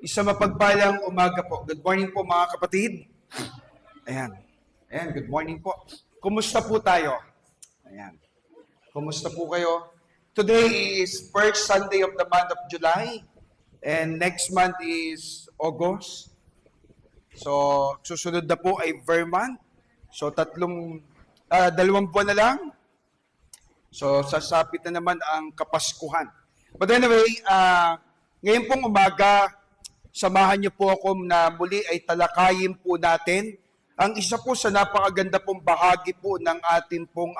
Isang mapagpalang umaga po. Good morning po mga kapatid. Ayan. Ayan, good morning po. Kumusta po tayo? Ayan. Kumusta po kayo? Today is first Sunday of the month of July. And next month is August. So, susunod na po ay Vermont. So, dalawang buwan na lang. So, sasapit na naman ang Kapaskuhan. But anyway, ngayon pong umaga, samahan niyo po ako na muli ay talakayin po natin ang isa po sa napakaganda pong bahagi po ng ating pong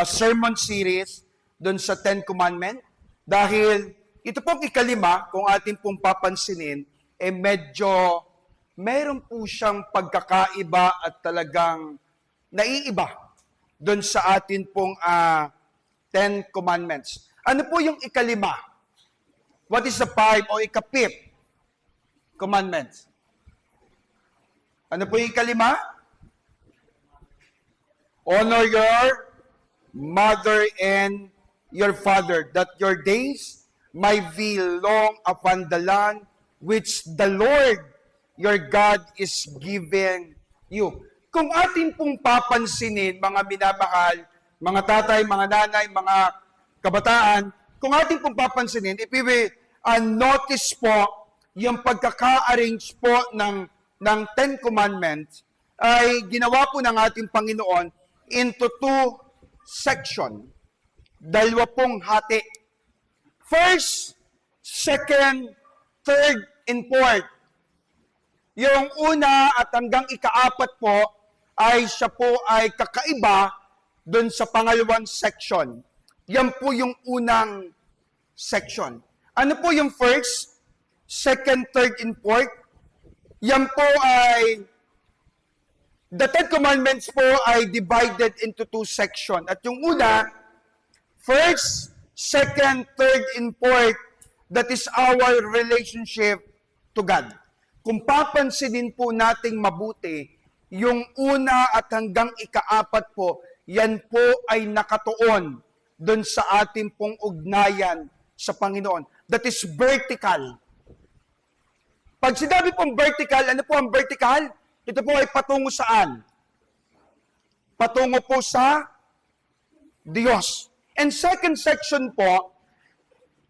sermon series doon sa Ten Commandments. Dahil ito pong ikalima, kung ating pong papansinin, medyo meron po siyang pagkakaiba at talagang naiiba doon sa atin pong Ten Commandments. Ano po yung ikalima? What is the five o ikapip commandments? Ano po yung ikalima? Honor your mother and your father, that your days may be long upon the land which the Lord your God is giving you. Kung atin pong papansinin, mga minamahal, mga tatay, mga nanay, mga kabataan, kung atin pong papansinin, if we will notice po yung pagkaka-arrange po ng Ten Commandments, ay ginawa po ng ating Panginoon into two section. Dalawa pong hati. First, second, third, and fourth. Yung una at hanggang ikaapat po ay siya po ay kakaiba doon sa pangalawang section. Yan po yung unang section. Ano po yung first, second, third, and fourth? Yan po ay, the Ten Commandments po ay divided into two sections. At yung una, first, second, third, and fourth, that is our relationship to God. Kung papansinin po nating mabuti, yung una at hanggang ikaapat po, yan po ay nakatuon doon sa ating pong ugnayan sa Panginoon. That is vertical. Pag sinabi pong vertical, ano po ang vertical? Ito po ay patungo saan? Patungo po sa Diyos. And second section po,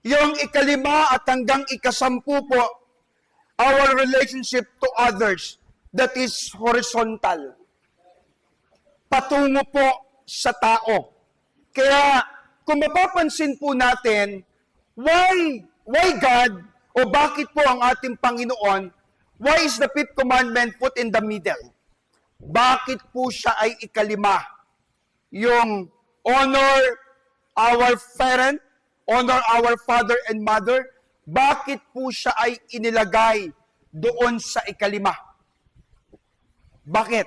yung ikalima at hanggang ikasampu po, our relationship to others, that is horizontal. Patungo po sa tao. Kaya, kung mapapansin po natin, why God, o bakit po ang ating Panginoon, why is the fifth commandment put in the middle? Bakit po siya ay ikalima? Yung honor our parent, honor our father and mother, bakit po siya ay inilagay doon sa ikalima? Bakit?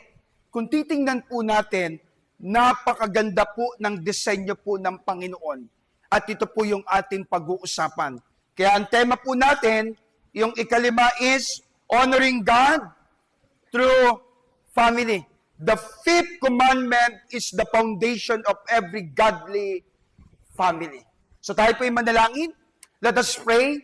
Kung titingnan po natin, napakaganda po ng disenyo po ng Panginoon. At ito po yung ating pag-uusapan. Kaya ang tema po natin, yung ikalima is honoring God through family. The fifth commandment is the foundation of every godly family. So tayo po yung manalangin. Let us pray.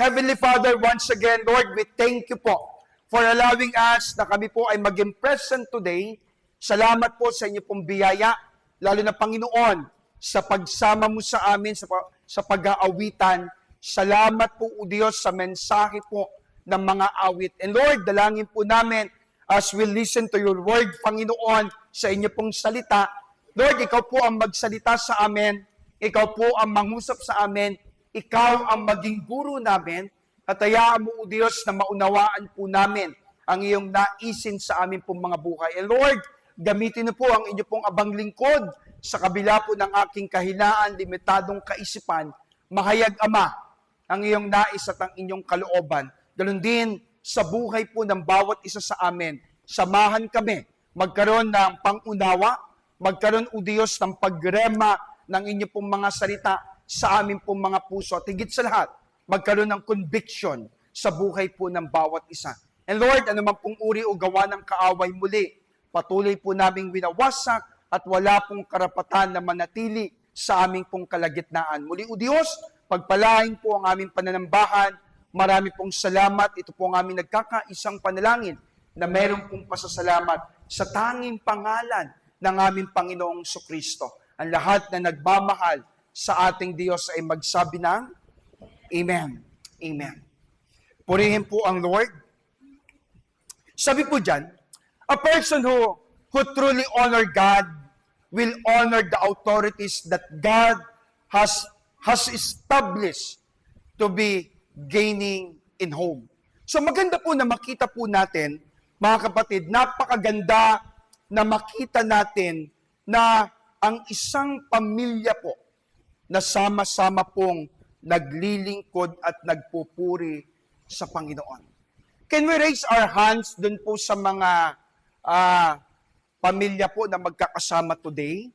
Heavenly Father, once again, Lord, we thank you po for allowing us na kami po ay maging present today. Salamat po sa inyo pong biyaya, lalo na Panginoon, sa pagsama mo sa amin, sa pag-aawitan. Salamat po, O Diyos, sa mensahe po ng mga awit. And Lord, dalangin po namin as we listen to your word, Panginoon, sa inyo pong salita. Lord, ikaw po ang magsalita sa amin. Ikaw po ang mangusap sa amin. Ikaw ang maging guro namin. At hayaan mo, O Diyos, na maunawaan po namin ang iyong naisin sa amin pong mga buhay. And Lord, gamitin niyo po ang inyo pong abang lingkod sa kabila po ng aking kahinaan, limitadong kaisipan. Mahayag, Ama, ang iyong nais at ang inyong kalooban. Ganun din sa buhay po ng bawat isa sa amin. Samahan kami, magkaroon ng pangunawa, magkaroon, O Diyos, ng pagrema ng inyo pong mga salita sa amin pong mga puso. At higit sa lahat, magkaroon ng conviction sa buhay po ng bawat isa. And Lord, ano man pong uri o gawa ng kaaway muli, patuloy po naming winawasak at wala pong karapatan na manatili sa aming pong kalagitnaan. Muli, O Diyos, pagpalain po ang aming pananambahan, marami pong salamat. Ito po ang aming nagkakaisang panalangin na mayroon pong pasasalamat sa tanging pangalan ng aming Panginoong Kristo. Ang lahat na nagmamahal sa ating Diyos ay magsabi ng Amen. Amen. Purihin po ang Lord. Sabi po dyan, a person who truly honor God will honor the authorities that God has established to be gaining in home. So maganda po na makita po natin, mga kapatid, napakaganda na makita natin na ang isang pamilya po na sama-sama pong naglilingkod at nagpupuri sa Panginoon. Can we raise our hands dun po sa mga pamilya po na magkakasama today?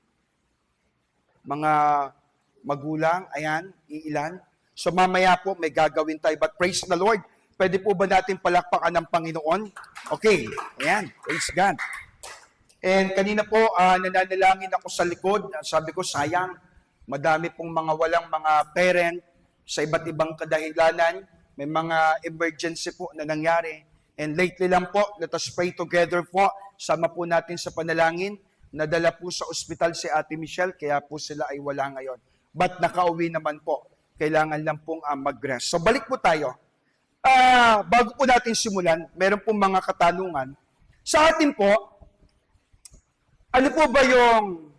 Mga magulang, ayan, iilan. So mamaya po may gagawin tayo. But praise the Lord. Pwede po ba natin palakpakan ng Panginoon? Okay, ayan, praise God. And kanina po, nananalangin ako sa likod. Sabi ko, sayang, madami pong mga walang mga parent sa iba't ibang kadahilanan. May mga emergency po na nangyari. And lately lang po, let us pray together po. Sama po natin sa panalangin. Nadala po sa ospital si Ate Michelle, kaya po sila ay wala ngayon. But nakauwi naman po. Kailangan lang pong mag-rest. So balik po tayo. Bago po natin simulan, meron pong mga katanungan. Sa atin po, ano po ba yung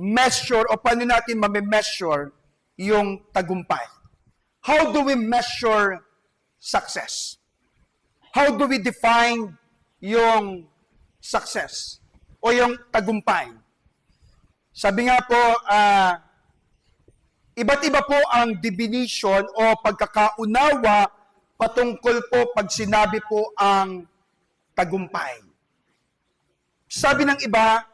measure o paano natin mame-measure yung tagumpay? How do we measure success? How do we define yung success o yung tagumpay? Sabi nga po, iba't iba po ang definition o pagkakaunawa patungkol po pag sinabi po ang tagumpay. Sabi ng iba,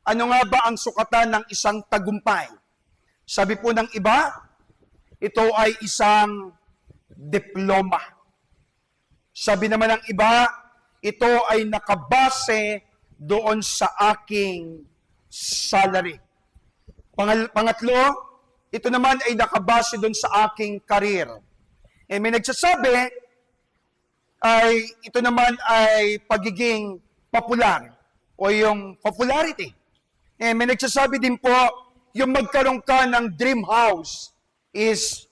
ano nga ba ang sukatan ng isang tagumpay? Sabi po ng iba, ito ay isang diploma. Sabi naman ng iba, ito ay nakabase doon sa aking salary. Pangatlo, ito naman ay nakabase doon sa aking career. Eh may nagsasabi, ito naman ay pagiging popular o yung popularity. Eh may nagsasabi din po, yung magkaroon ka ng dream house is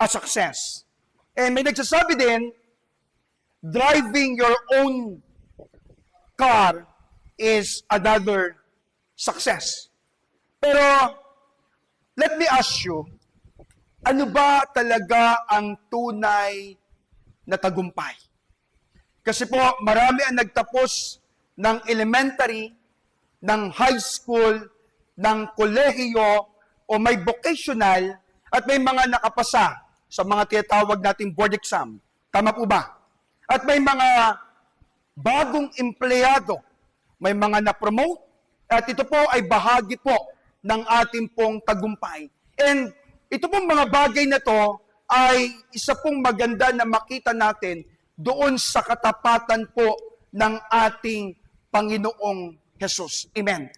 a success. Eh may nagsasabi din, driving your own car is another success. Pero, let me ask you, ano ba talaga ang tunay na tagumpay? Kasi po, marami ang nagtapos ng elementary, ng high school, ng kolehiyo, o may vocational, at may mga nakapasa sa mga tinatawag nating board exam. Tama po ba? At may mga bagong empleyado, may mga na-promote, at ito po ay bahagi po ng ating pong tagumpay. And ito pong mga bagay na to ay isa pong maganda na makita natin doon sa katapatan po ng ating Panginoong Jesus. Amen.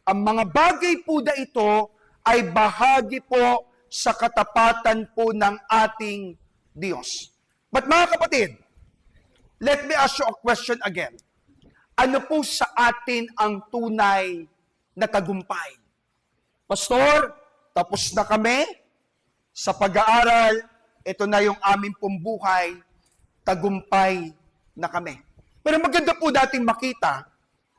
Ang mga bagay po na ito ay bahagi po sa katapatan po ng ating Diyos. But mga kapatid, let me ask you a question again. Ano po sa atin ang tunay na tagumpay? Pastor, tapos na kami sa pag-aaral, ito na yung aming pong buhay, tagumpay na kami. Pero maganda po dating makita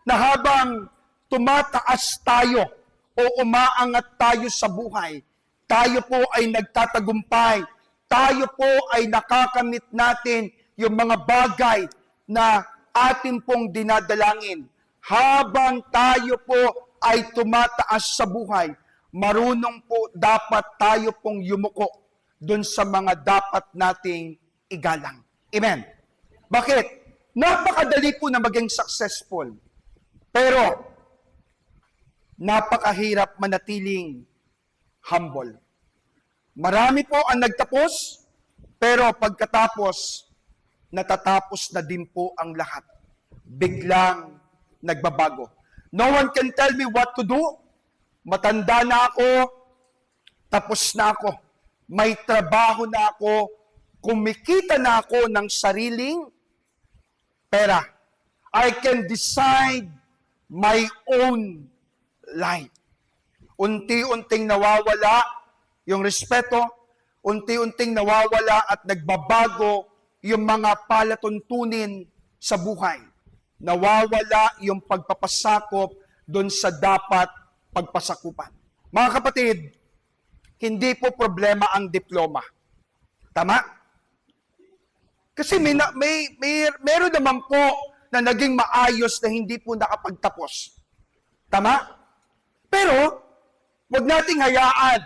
na habang tumataas tayo o umaangat tayo sa buhay, tayo po ay nagtatagumpay, tayo po ay nakakamit natin yung mga bagay na atin pong dinadalangin. Habang tayo po ay tumataas sa buhay, marunong po dapat tayo pong yumuko dun sa mga dapat nating igalang. Amen. Bakit? Napakadali po na maging successful. Pero, napakahirap manatiling humble. Marami po ang nagtapos, pero pagkatapos, natatapos na din po ang lahat. Biglang nagbabago. No one can tell me what to do. Matanda na ako, tapos na ako. May trabaho na ako, kumikita na ako ng sariling pera. I can decide my own life. Unti-unting nawawala yung respeto, unti-unting nawawala at nagbabago yung mga palatuntunin sa buhay. Nawawala yung pagpapasakop doon sa dapat pagpasakupan. Mga kapatid, hindi po problema ang diploma. Tama? Kasi meron naman po na naging maayos na hindi po nakapagtapos. Tama? Pero, wag nating hayaan.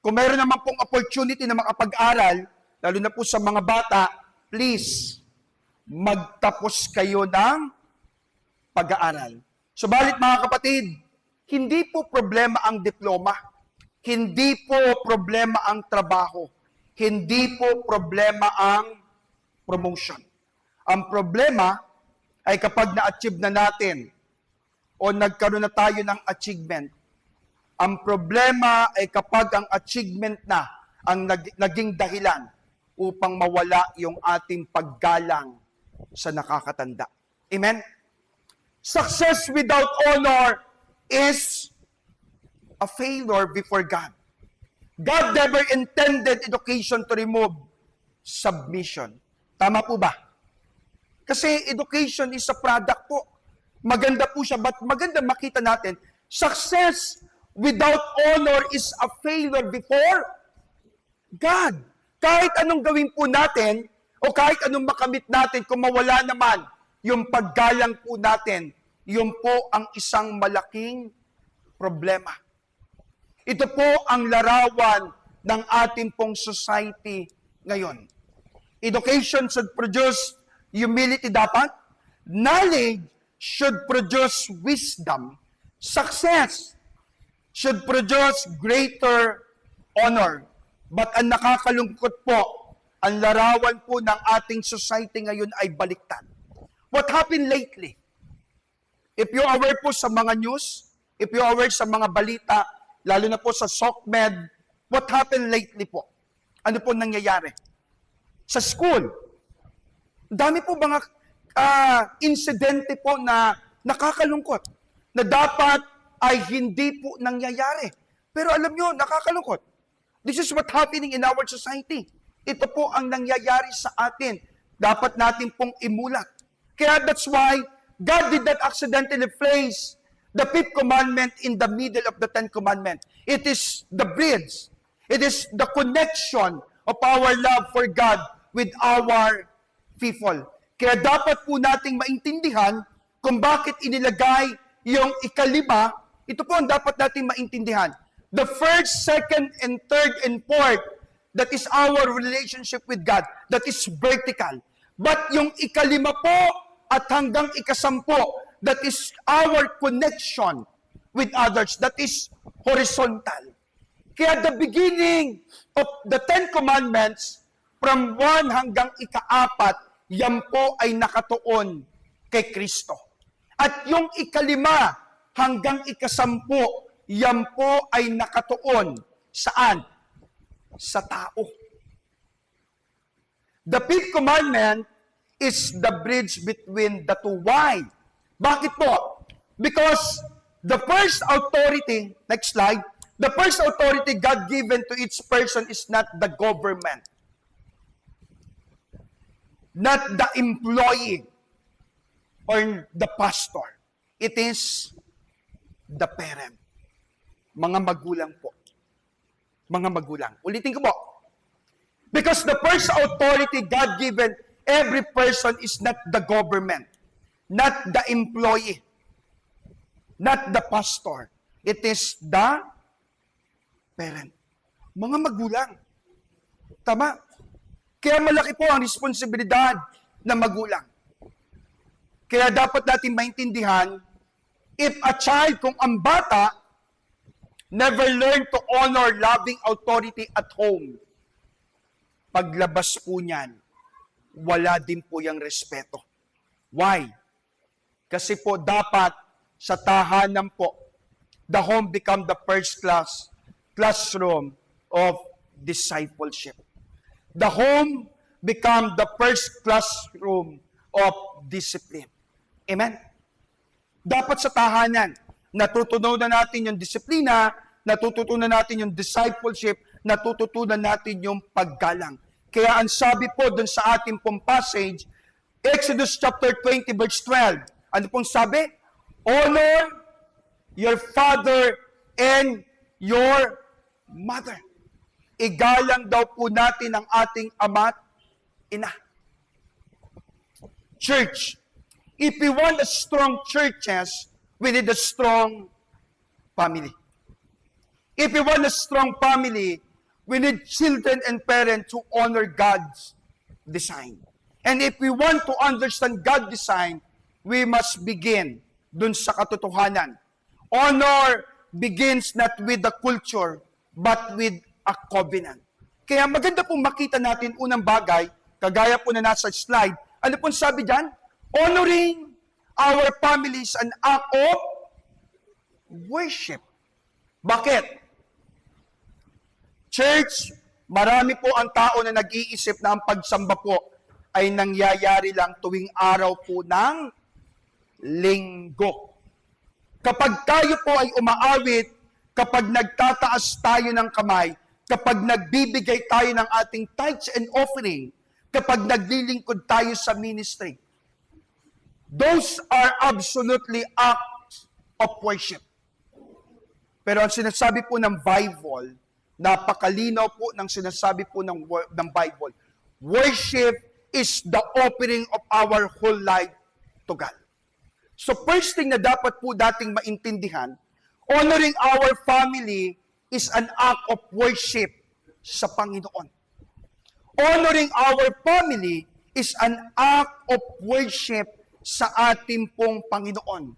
Kung meron naman pong opportunity na makapag-aral, lalo na po sa mga bata, please, magtapos kayo ng pag-aaral. Subalit mga kapatid, hindi po problema ang diploma. Hindi po problema ang trabaho. Hindi po problema ang promotion. Ang problema ay kapag na-achieve na natin o nagkaroon na tayo ng achievement. Ang problema ay kapag ang achievement na ang naging dahilan upang mawala yung ating paggalang sa nakakatanda. Amen? Success without honor is a failure before God. God never intended education to remove submission. Tama po ba? Kasi education is a product po. Maganda po siya, but maganda makita natin, success without honor is a failure before God. Kahit anong gawin po natin, o kahit anong makamit natin, kung mawala naman yung paggalang po natin, yun po ang isang malaking problema. Ito po ang larawan ng ating pong society ngayon. Education should produce humility dapat. Knowledge should produce wisdom. Success should produce greater honor. But ang nakakalungkot po, ang larawan po ng ating society ngayon ay baliktad. What happened lately? If you are aware po sa mga news, if you are aware sa mga balita, lalo na po sa SOCMED, what happened lately po? Ano po nangyayari? Sa school, dami po mga insidente po na nakakalungkot, na dapat ay hindi po nangyayari. Pero alam nyo, nakakalungkot. This is what happening in our society. Ito po ang nangyayari sa atin. Dapat natin pong imulat. Kaya that's why God did not accidentally place the fifth commandment in the middle of the 10 commandments. It is the bridge. It is the connection of our love for God with our people. Kaya dapat po nating maintindihan kung bakit inilagay yung ikalima. Ito po ang dapat nating maintindihan. The first, second, and third, and fourth, that is our relationship with God. That is vertical. But yung ikalima po at hanggang ikasampo, that is our connection with others. That is horizontal. Kaya the beginning of the 10 commandments, from 1 hanggang ika-4, yan po ay nakatuon kay Kristo. At yung ikalima hanggang ikasampu, yan po ay nakatuon saan? Sa tao. The fifth commandment is the bridge between the two. Why? Bakit po? Because the first authority, next slide, the first authority God given to each person is not the government, not the employee, or the pastor. It is the parent. Mga magulang po. Mga magulang. Ulitin ko po. Because the first authority God given every person is not the government, not the employee, not the pastor. It is the parent. Mga magulang. Tama? Kaya malaki po ang responsibilidad ng magulang. Kaya dapat natin maintindihan, if a child, kung ang bata, never learn to honor loving authority at home, paglabas po niyan, wala din po yung respeto. Why? Kasi po dapat sa tahanan po, the home become the first classroom of discipleship. The home become the first classroom of discipline. Amen? Dapat sa tahanan, natutunan natin yung disiplina, natututunan natin yung discipleship, natututunan natin yung paggalang. Kaya ang sabi po dun sa ating pong passage, Exodus chapter 20 verse 12, ano pong sabi? Honor your father and your mother. Igalang daw po natin ang ating ama at ina. Church, if we want a strong churches, we need a strong family. If we want a strong family, we need children and parents who honor God's design. And if we want to understand God's design, we must begin dun sa katotohanan. Honor begins not with the culture, but with a covenant. Kaya maganda pong makita natin unang bagay, kagaya po na nasa slide, ano pong sabi dyan? Honoring our families an act of worship. Bakit? Church, marami po ang tao na nag-iisip na ang pagsamba po ay nangyayari lang tuwing araw po ng linggo. Kapag tayo po ay umaawit, kapag nagtataas tayo ng kamay, kapag nagbibigay tayo ng ating tithes and offering, kapag naglilingkod tayo sa ministry, those are absolutely acts of worship. Pero ang sinasabi po ng Bible, napakalinaw po ng sinasabi po ng Bible, worship is the offering of our whole life to God. So first thing na dapat po dating maintindihan, honoring our family is an act of worship sa Panginoon. Honoring our family is an act of worship sa ating pong Panginoon.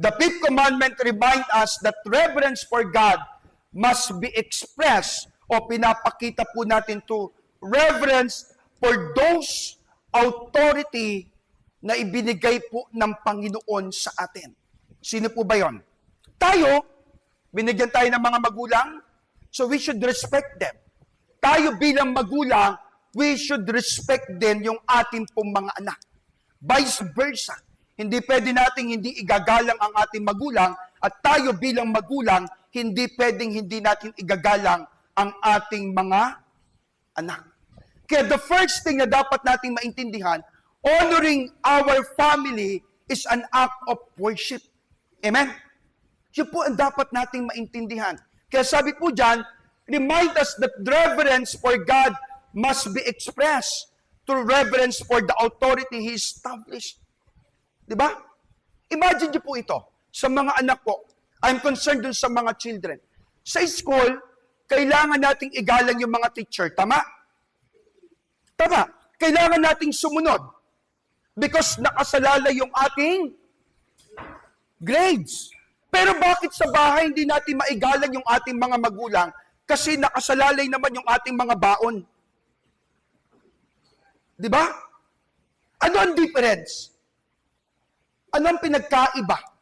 The fifth commandment reminds us that reverence for God must be expressed o pinapakita po natin to reverence for those authority na ibinigay po ng Panginoon sa atin. Sino po ba yon? Tayo, binigyan tayo ng mga magulang, so we should respect them. Tayo bilang magulang, we should respect din yung ating pong mga anak. Vice versa. Hindi pwede nating hindi igagalang ang ating magulang at tayo bilang magulang, hindi pwedeng hindi natin igagalang ang ating mga anak. Kaya the first thing na dapat nating maintindihan, honoring our family is an act of worship. Amen? Yun po ang dapat nating maintindihan. Kaya sabi po dyan, remind us that reverence for God must be expressed through reverence for the authority He established. Diba? Imagine niyo po ito, sa mga anak ko, I'm concerned dun sa mga children. Sa school, kailangan nating igalang yung mga teacher. Tama? Tama. Kailangan nating sumunod. Because nakasalalay yung ating grades. Pero bakit sa bahay hindi natin maigalang yung ating mga magulang? Kasi nakasalalay naman yung ating mga baon. Di ba? Ano ang difference? Ano ang pinagkaiba?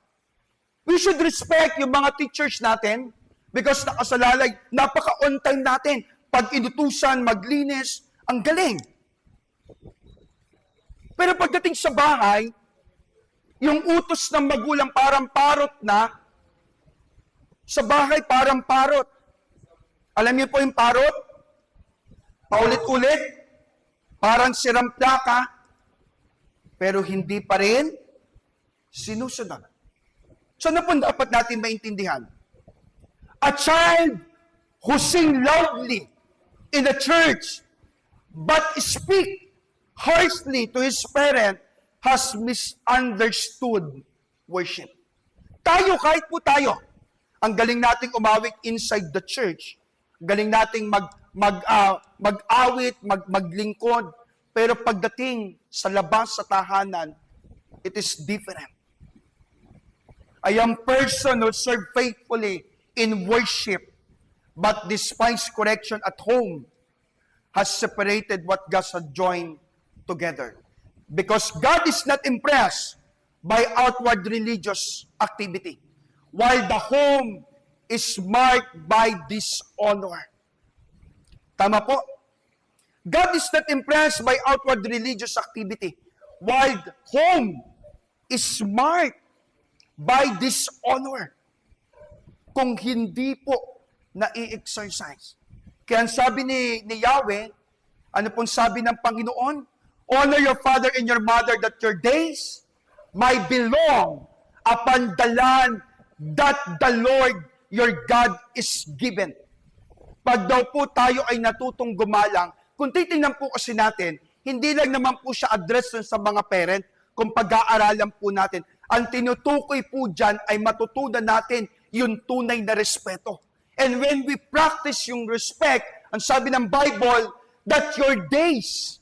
We should respect yung mga teachers natin because nakasalalay, napaka-on time natin. Pag inutusan, maglinis, ang galing. Pero pagdating sa bahay, yung utos ng magulang parang parot na, sa bahay parang parot. Alam niyo po yung parot? Paulit-ulit, parang siram plaka, pero hindi pa rin sinusunod. So ano po dapat natin maintindihan? A child who sing loudly in the church but speak harshly to his parent has misunderstood worship. Tayo, kahit po tayo, ang galing nating umawit inside the church, galing nating mag-awit, maglingkod, pero pagdating sa labas sa tahanan, it is different. I am person who serve faithfully in worship, but despise correction at home, has separated what God has joined together. Because God is not impressed by outward religious activity, while the home is marked by dishonor. Tama po. God is not impressed by outward religious activity, while home is marked by dishonor kung hindi po na-i-exercise. Kaya ang sabi ni Yahweh, ano pong sabi ng Panginoon? Honor your father and your mother that your days might belong upon the land that the Lord your God is given. Pag daw po tayo ay natutong gumalang, kung titingnan po kasi natin, hindi lang naman po siya address sa mga parent, kung pag-aaralan po natin. Ang tinutukoy po dyan ay matutunan natin yung tunay na respeto. And when we practice yung respect, ang sabi ng Bible, that your days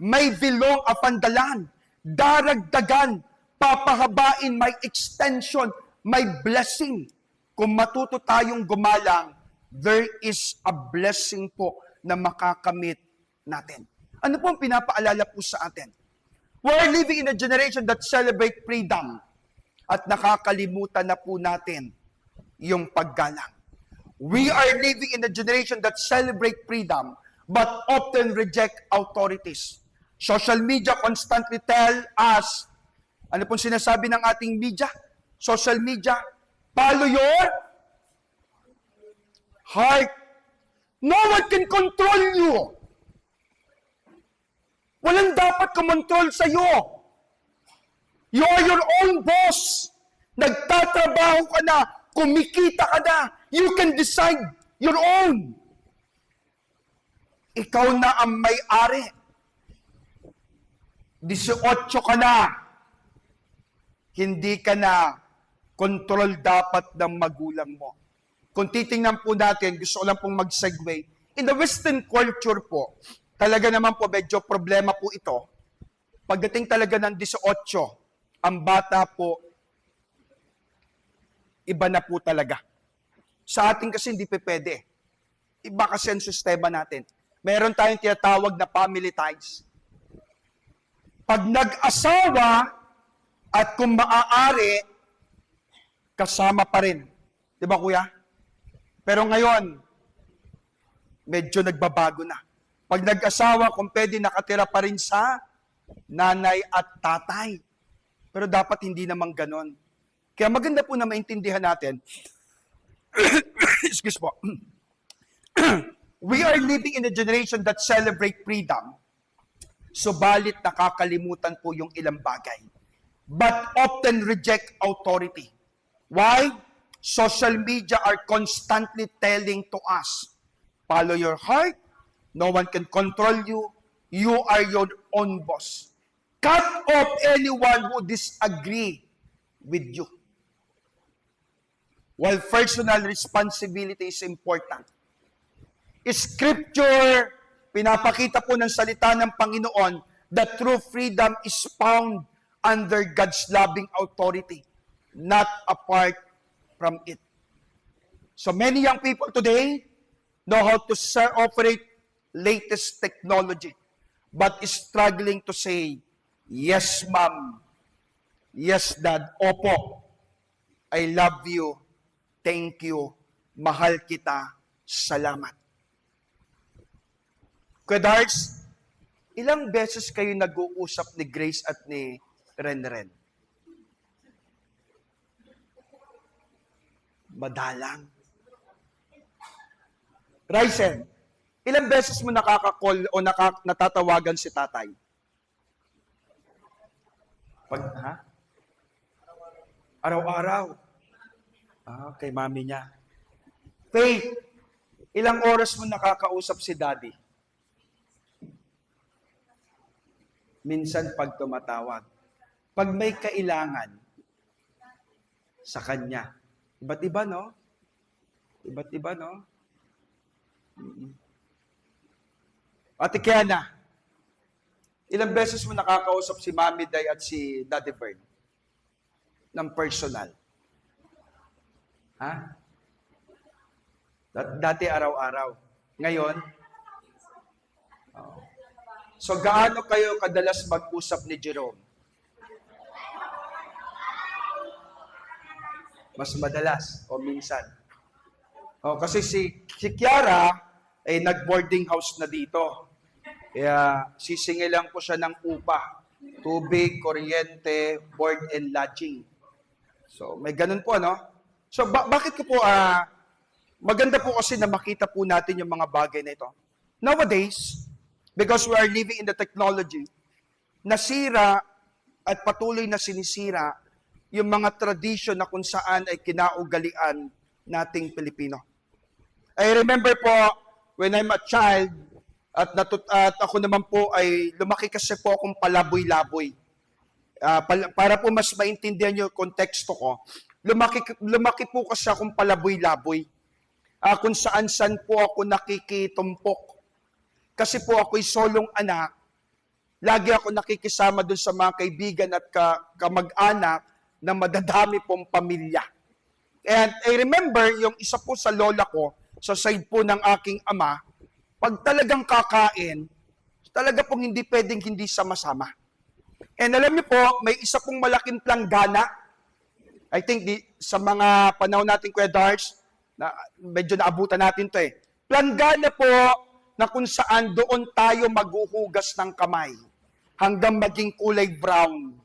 may belong upon the land, daragdagan, papahabain, may extension, may blessing. Kung matuto tayong gumalang, there is a blessing po na makakamit natin. Ano po ang pinapaalala po sa atin? We're living in a generation that celebrate freedom at nakakalimutan na po natin yung paggalang. We are living in a generation that celebrate freedom but often reject authorities. Social media constantly tell us, ano pong sinasabi ng ating media? Social media, follow your heart. No one can control you. Walang dapat kumontrol sa iyo. You are your own boss. Nagtatrabaho ka na, kumikita ka na. You can decide your own. Ikaw na ang may-ari. 18 ka na. Hindi ka na control dapat ng magulang mo. Kung titingnan po natin, gusto ko lang pong mag-segue. In the Western culture po, talaga naman po medyo problema po ito. Pagdating talaga ng 18, ang bata po, iba na po talaga. Sa atin kasi hindi pa pwede. Iba kasi ang sistema natin. Meron tayong tinatawag na family ties. Pag nag-asawa, at kung maaari, kasama pa rin. Di ba, kuya? Pero ngayon, medyo nagbabago na. Pag nag-asawa, kung pwede, nakatira pa rin sa nanay at tatay. Pero dapat hindi naman ganon. Kaya maganda po na maintindihan natin, excuse po, we are living in a generation that celebrate freedom, subalit nakakalimutan po yung ilang bagay. But often reject authority. Why? Social media are constantly telling to us, follow your heart, no one can control you, you are your own boss. Cut off anyone who disagree with you. While personal responsibility is important. Scripture, pinapakita po ng salita ng Panginoon that true freedom is found under God's loving authority, not apart from it. So many young people today know how to operate latest technology, but is struggling to say, yes, ma'am. Yes, dad. Opo. I love you. Thank you. Mahal kita. Salamat. Kuya Darts, ilang beses kayo nag-uusap ni Grace at ni Renren? Madalang. Ryzen, ilang beses mo nakaka-call o natatawagan si tatay? Araw-araw. Kay mami niya. Faith, ilang oras mo nakakausap si daddy? Minsan pag tumatawag. Pag may kailangan sa kanya. Iba't iba, no? Iba't iba, no? Ate Kiana, ilang beses mo nakakausap si Mami Day at si Daddy Bird? Ng personal. Ha? Dati araw-araw. Ngayon? So, gaano kayo kadalas mag-usap ni Jerome? Mas madalas o minsan? Kasi si Kiara, nag-boarding house na dito. Kaya sisingilan ko siya ng upa. Tubig, kuryente, board and lodging. So, may ganun po, no? So, bakit ko po, maganda po kasi na makita po natin yung mga bagay na ito. Nowadays, because we are living in the technology, nasira at patuloy na sinisira yung mga tradisyon na kung saan ay kinaugalian nating Pilipino. I remember po, when I'm a child, at ako naman po ay lumaki kasi po akong palaboy-laboy. Para po mas maintindihan yung konteksto ko, lumaki po kasi akong palaboy-laboy. Kung saan-saan po ako nakikitumpok. Kasi po ako'y solong anak, lagi ako nakikisama dun sa mga kaibigan at kamag-anak na madadami pong pamilya. And I remember yung isa po sa lola ko, sa side po ng aking ama, pag talagang kakain, talaga pong hindi pwedeng hindi sama-sama. And alam niyo po, may isa pong malaking planggana. I think sa mga panahon natin, Kuya Darts, na medyo naabutan natin to eh. Planggana po na kung saan doon tayo maghuhugas ng kamay hanggang maging kulay brown.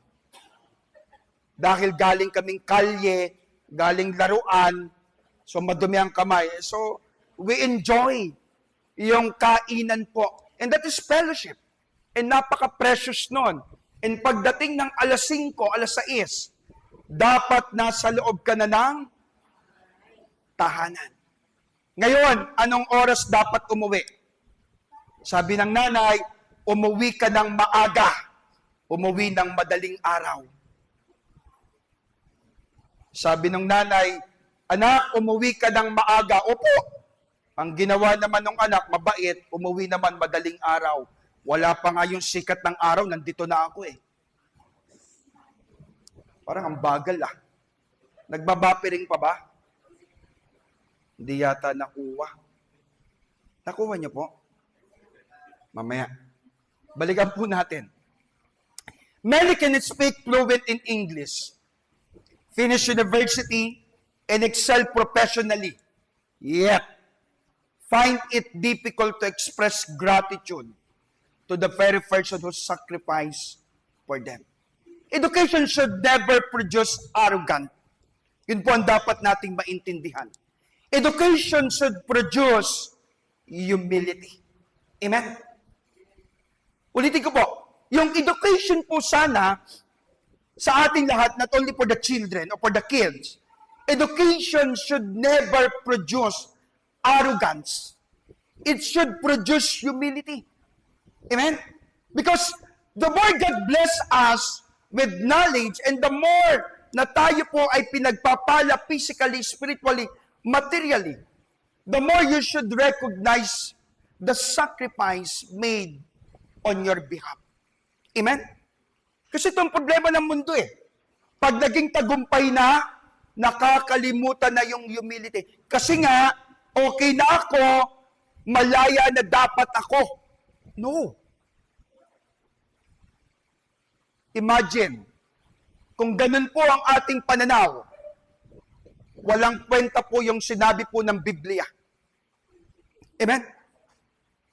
Dahil galing kaming kalye, galing laruan, so madumi ang kamay. So, we enjoy yung kainan po. And that is fellowship. And napaka-precious nun. And pagdating ng alas 5, alas 6, dapat nasa loob ka na ng tahanan. Ngayon, anong oras dapat umuwi? Sabi ng nanay, umuwi ka ng maaga. Umuwi ng madaling araw. Sabi ng nanay, anak, umuwi ka ng maaga. Opo. Ang ginawa naman ng anak, mabait, umuwi naman madaling araw. Wala pa nga yung sikat ng araw, nandito na ako eh. Parang ang bagal ah. Nagbabapiring pa ba? Hindi yata nakuha. Nakuha niyo po? Mamaya. Balikan po natin. Many can speak fluent in English, finish university, and excel professionally. Yet, find it difficult to express gratitude to the very person who sacrificed for them. Education should never produce arrogance. Yun po ang dapat nating maintindihan. Education should produce humility. Amen? Ulitin ko po, yung education po sana sa ating lahat, not only for the children or for the kids, education should never produce arrogance. It should produce humility. Amen? Because the more God bless us with knowledge and the more na tayo po ay pinagpapala physically, spiritually, materially, the more you should recognize the sacrifice made on your behalf. Amen? Kasi ito ang problema ng mundo eh. Pag naging tagumpay na, nakakalimutan na yung humility. Kasi nga, okay na ako, malaya na dapat ako. No. Imagine, kung ganun po ang ating pananaw, walang kwenta po yung sinabi po ng Biblia. Amen?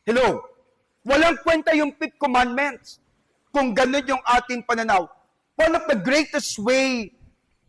Hello? Walang kwenta yung 5 commandments kung ganun yung ating pananaw. One of the greatest way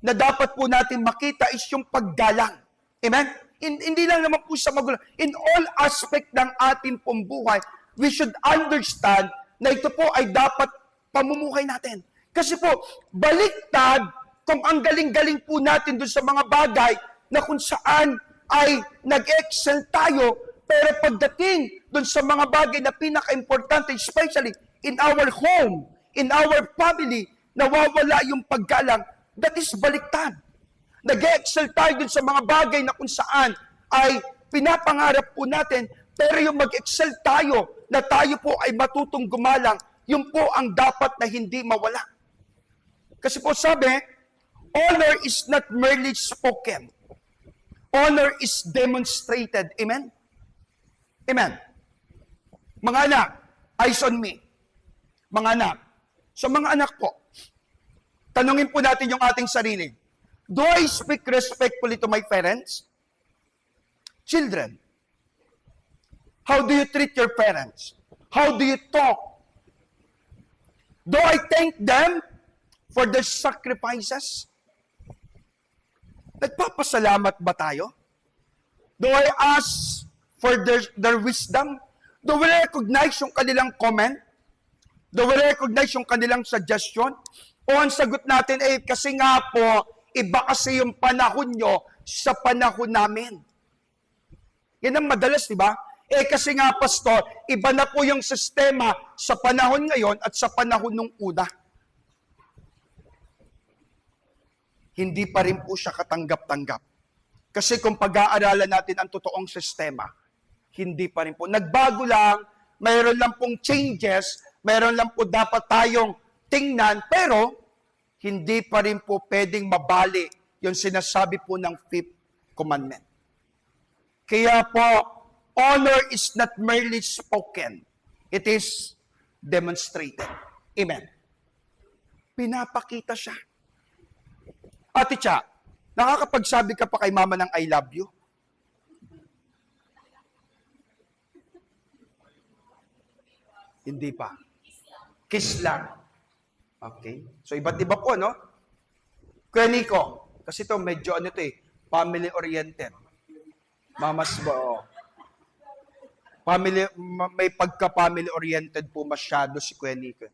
na dapat po natin makita is yung paggalang. Amen? Hindi lang naman po sa magulang. In all aspect ng ating pong buhay, we should understand na ito po ay dapat pamumuhay natin. Kasi po, baliktad kung ang galing-galing po natin doon sa mga bagay na kung saan ay nag-excel tayo, pero pagdating doon sa mga bagay na pinaka-importante, especially in our home, in our family, nawawala yung paggalang, that is baliktad. Nag-excel tayo doon sa mga bagay na kung saan ay pinapangarap po natin, pero yung mag-excel tayo, na tayo po ay matutong gumalang, yun po ang dapat na hindi mawala. Kasi po sabi, honor is not merely spoken. Honor is demonstrated. Amen? Amen. Mga anak, eyes on me. Mga anak, sa mga anak po, tanungin po natin yung ating sarili. Do I speak respectfully to my parents? Children, How do you treat your parents? How do you talk? Do I thank them for their sacrifices? Nagpapasalamat ba tayo? Do I ask for their wisdom? Do we recognize yung kanilang comment? Do we recognize yung kanilang suggestion? O ang sagot natin ay, kasi nga po, iba kasi yung panahon nyo sa panahon namin. Yan ang madalas, di ba? Kasi nga, pastor, iba na po yung sistema sa panahon ngayon at sa panahon nung una. Hindi pa rin po siya katanggap-tanggap. Kasi kung pag-aaralan natin ang totoong sistema, hindi pa rin po. Nagbago lang, mayroon lang pong changes, mayroon lang po dapat tayong tingnan, pero hindi pa rin po pwedeng mabali yung sinasabi po ng fifth commandment. Kaya po, honor is not merely spoken. It is demonstrated. Amen. Pinapakita siya. Ate Cha, nakakapagsabi ka pa kay mama ng I love you? Hindi pa. Kiss lang. Okay? So, iba't iba po, no? Kuya Nico, kasi ito medyo family-oriented. Mamas ba, oh. May pagka-family-oriented po masyado si Kuya Nico.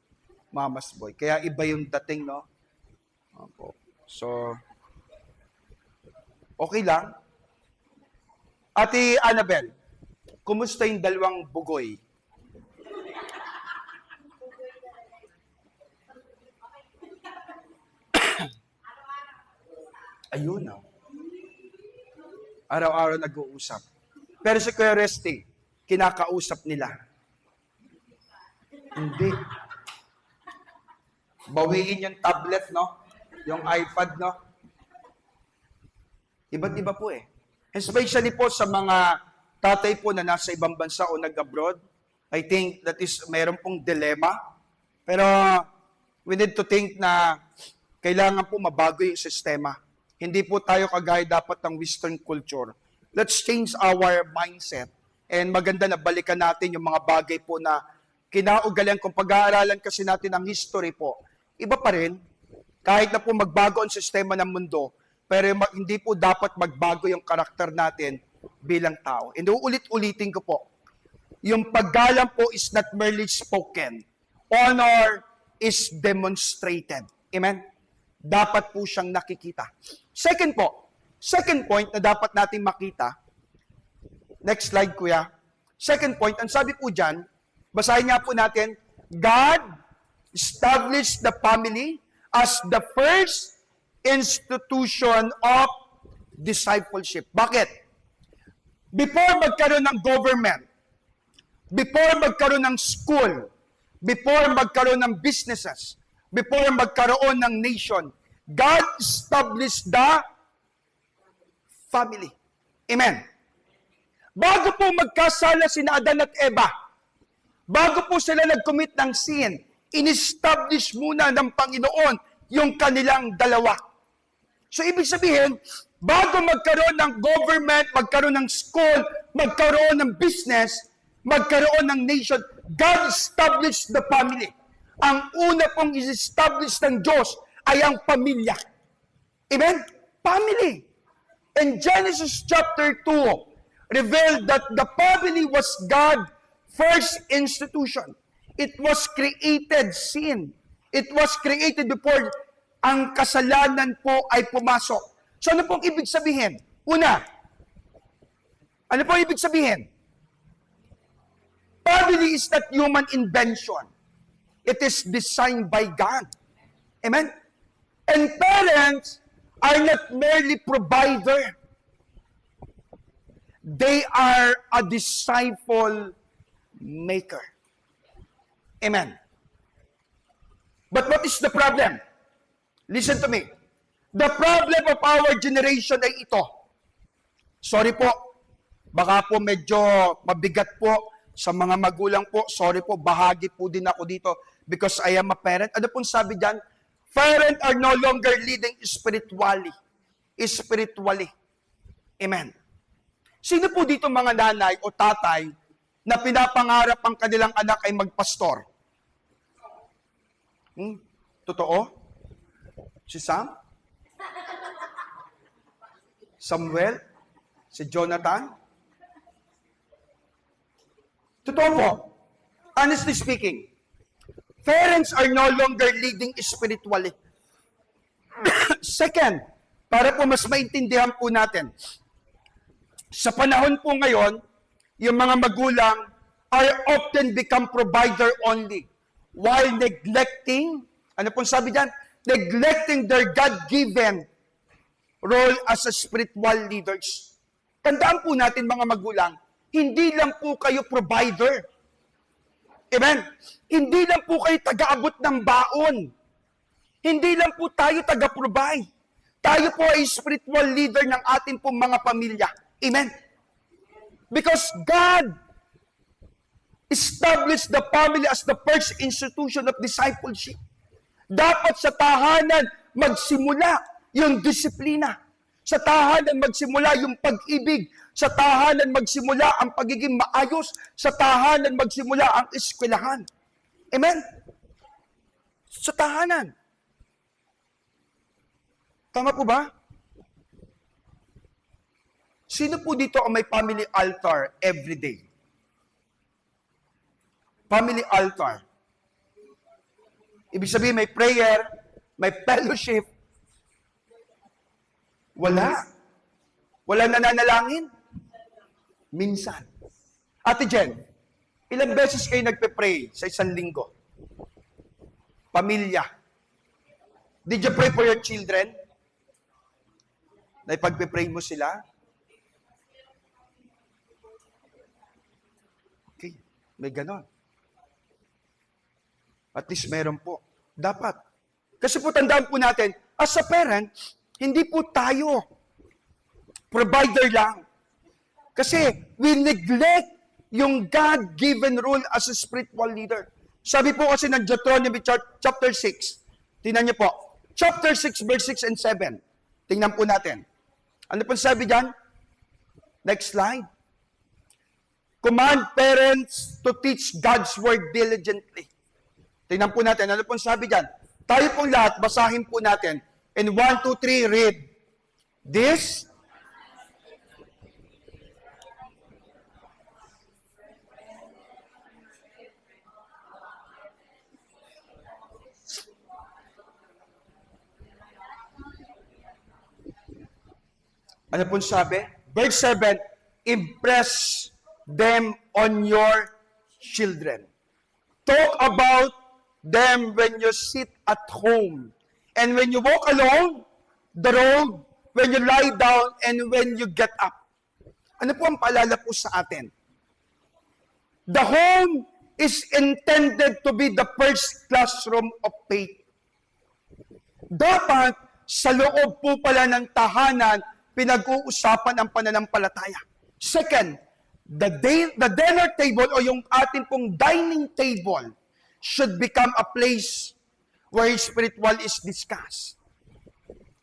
Mamas boy. Kaya iba yung dating, no? Opo. So, okay lang. Ate Annabel, kumusta yung dalawang bugoy? Ayun, no? Araw-araw nag-uusap. Pero si Kuya Resty, kinakausap nila. Hindi. Bawiin yung tablet, no? Yung iPad, no? Iba't iba po eh. Especially po sa mga tatay po na nasa ibang bansa o nag-abroad, I think that is, mayroon pong dilemma. Pero we need to think na kailangan po mabago yung sistema. Hindi po tayo kagaya dapat ng Western culture. Let's change our mindset. And maganda na balikan natin yung mga bagay po na kinaugalian. Kung pag-aaralan kasi natin ang history po, iba pa rin, kahit na po magbago ang sistema ng mundo, pero hindi po dapat magbago yung karakter natin bilang tao. And uulit-ulitin ko po, yung paggalang po is not merely spoken. Honor is demonstrated. Amen? Dapat po siyang nakikita. Second point na dapat natin makita, next slide kuya. Second point, ang sabi po dyan, basahin nga po natin, God established the family as the first institution of discipleship. Bakit? Before magkaroon ng government, before magkaroon ng school, before magkaroon ng businesses, before magkaroon ng nation, God established the family. Amen. Bago po magkasala sina Adan at Eva, bago po sila nag-commit ng sin, in-establish muna ng Panginoon yung kanilang dalawa. So, ibig sabihin, bago magkaroon ng government, magkaroon ng school, magkaroon ng business, magkaroon ng nation, God established the family. Ang una pong is-establish ng Diyos ay ang pamilya. Amen? Family. And Genesis chapter 2 revealed that the family was God's first institution. It was created sin. It was created before ang kasalanan po ay pumasok. So ano pong ibig sabihin? Una, ano pong ibig sabihin? Family is not human invention. It is designed by God. Amen? And parents are not merely provider. They are a disciple maker. Amen. But what is the problem? Listen to me. The problem of our generation ay ito. Sorry po. Baka po medyo mabigat po sa mga magulang po. Sorry po, bahagi po din ako dito because I am a parent. Ano pong sabi dyan? Parents are no longer leading spiritually. Spiritually. Amen. Sino po dito mga nanay o tatay na pinapangarap ang kanilang anak ay magpastor? Totoo? Si Sam? Samuel? Si Jonathan? Totoo po. Honestly speaking, parents are no longer leading spiritually. Second, para po mas maintindihan po natin, sa panahon po ngayon, yung mga magulang are often become provider only while neglecting, ano pong sabi dyan? Neglecting their God-given role as a spiritual leaders. Tandaan po natin mga magulang, hindi lang po kayo provider. Amen? Hindi lang po kayo taga-abot ng baon. Hindi lang po tayo taga-provide. Tayo po ay spiritual leader ng ating pong mga pamilya. Amen? Because God established the family as the first institution of discipleship. Dapat sa tahanan magsimula yung disiplina. Sa tahanan magsimula yung pag-ibig. Sa tahanan magsimula ang pagiging maayos. Sa tahanan magsimula ang eskwelahan. Amen? Sa tahanan. Tama po ba? Sino po dito ang may family altar every day? Family altar. Ibig sabihin may prayer, may fellowship. Wala. Wala nananalangin? Minsan. Ate Jen, ilang beses kayo nagpe-pray sa isang linggo? Pamilya. Did you pray for your children? Na ipagpe-pray mo sila? Okay, may ganon. At least meron po. Dapat. Kasi po tandaan po natin, as a parent, hindi po tayo provider lang. Kasi we neglect yung God-given role as a spiritual leader. Sabi po kasi ng Deuteronomy chapter 6, tingnan niyo po, chapter 6 verse 6 and 7. Tingnan po natin. Ano po sabi dyan? Next slide. Command parents to teach God's word diligently. Tingnan po natin, ano pong sabi dyan? Tayo pong lahat, basahin po natin. In 1, 2, 3, read. This ano pong sabi? Verse 7, impress them on your children. Talk about them when you sit at home, and when you walk along the road, when you lie down, and when you get up. Ano po ang paalala po sa atin? The home is intended to be the first classroom of faith. Dapat sa loob po pala ng tahanan, pinag-uusapan ang pananampalataya. Second, the dinner table o yung ating pong dining table should become a place where spiritual is discussed.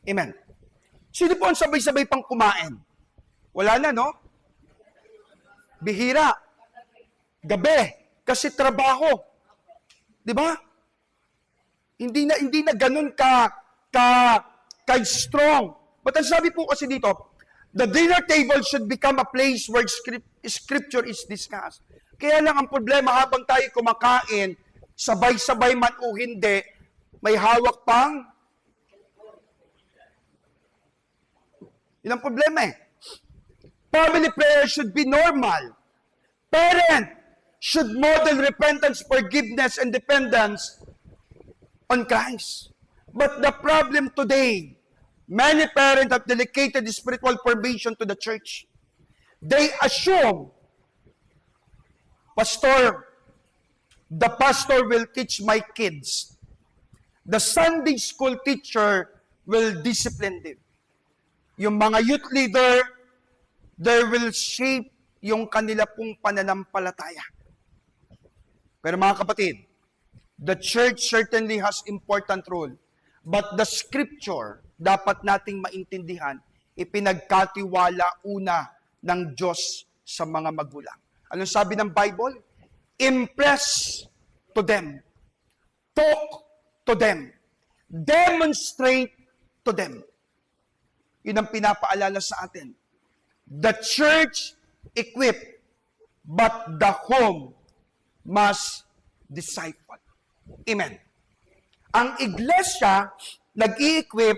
Amen. Sino po ang sabay-sabay pang kumain? Wala na, no? Bihira. Gabi. Kasi trabaho. Di ba? Hindi na ganun ka strong. But ang sabi po kasi dito, the dinner table should become a place where scripture is discussed. Kaya lang ang problema habang tayo kumakain, sabay-sabay man o hindi, may hawak pang. Yun ang problema eh. Family prayer should be normal. Parent should model repentance, forgiveness, and dependence on Christ. But the problem today, many parents have delegated the spiritual formation to the church. They assume, the pastor will teach my kids. The Sunday school teacher will discipline them. Yung mga youth leader, they will shape yung kanila pong pananampalataya. Pero mga kapatid, the church certainly has important role, but the scripture, dapat nating maintindihan, ipinagkatiwala una ng Diyos sa mga magulang. Anong sabi ng Bible? Impress to them. Talk to them. Demonstrate to them. Yun ang pinapaalala sa atin. The church equipped, but the home must disciple. Amen. Ang iglesia, nag-i-equip,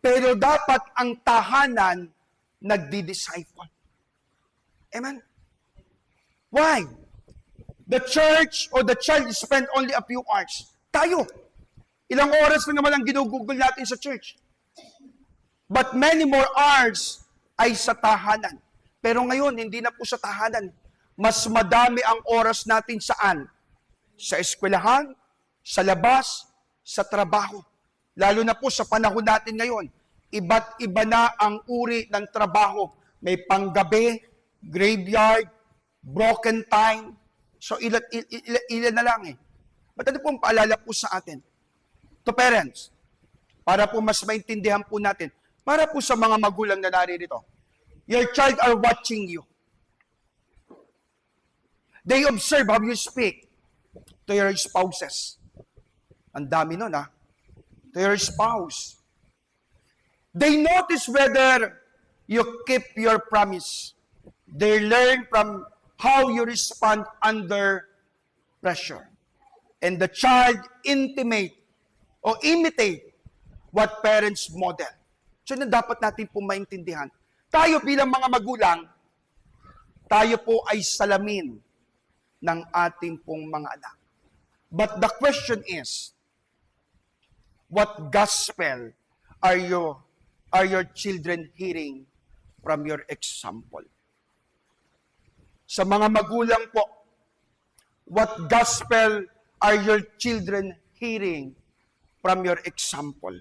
pero dapat ang tahanan, nagdi-disciple. Amen. Why? The church or the child spend only a few hours. Tayo, ilang oras na naman ang ginugugol natin sa church. But many more hours ay sa tahanan. Pero ngayon, hindi na po sa tahanan. Mas madami ang oras natin saan? Sa eskwelahan, sa labas, sa trabaho. Lalo na po sa panahon natin ngayon. Iba't iba na ang uri ng trabaho. May panggabi, graveyard, broken time. So ilan na lang eh. Ba't ano pong paalala po sa atin? To parents, para po mas maintindihan po natin, para po sa mga magulang na naririto, your child are watching you. They observe how you speak to your spouses. Ang dami nun ha. To your spouse. They notice whether you keep your promise. They learn from how you respond under pressure. And the child imitate what parents model. So, na dapat natin po maintindihan. Tayo bilang mga magulang, tayo po ay salamin ng ating pong mga anak. But the question is, what gospel are your children hearing from your example? Sa mga magulang po, what gospel are your children hearing from your example?